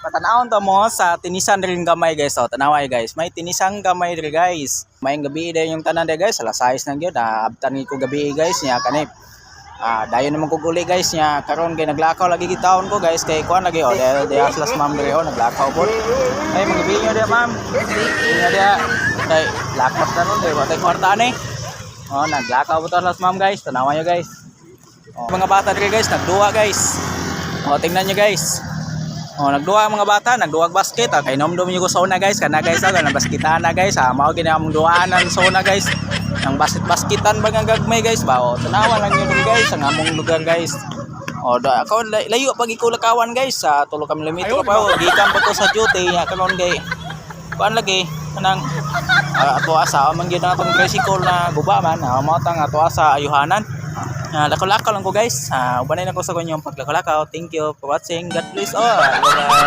Patanawon to mo sa tinisan rin gamay guys. O, tanaway guys. May tinisang gamay rin guys. Mayang gabi din yung tanan din guys. Alas 6 nang yun. Abtan ko gabi guys niya kanip. Dayon naman ko guli guys niya. Karon kay naglakaw lagi gitaon ko guys. Kay kuan lagi. O, de aslas ma'am rin o. Naglakaw po. Ay, mga gabi nyo dia ma'am. Nga dia. Kay lakas na ron. Watay kwartaan eh. O, naglakaw po to aslas ma'am guys. Tanawan nyo guys. O, mga bata rin guys. Nagduwa guys. O, tingnan nyo guys. Oh, nagduwa ang mga bata, nagduwag basket. Kay nomdom yung sauna guys, kana guys, na baskitan na guys. Mao gini among duaanan sauna guys. Ang basket-basketan ba nga gagmay guys ba? Oh, tanawa lang yun guys, ang among lugar guys. Oh, ako layo pag ikulakawan guys sa 3 kilometro pa. Oh, gikan pa ko sa duty nya karon gay. Kuan lagi kanang ato asa man gyud atong tricycle na guba man. Mao tang ato asa ayuhanan. Lako-lako lang ko guys. Ubanay na ko sa kanyang paglako-lakaw. Thank you for watching. God bless all. Bye-bye.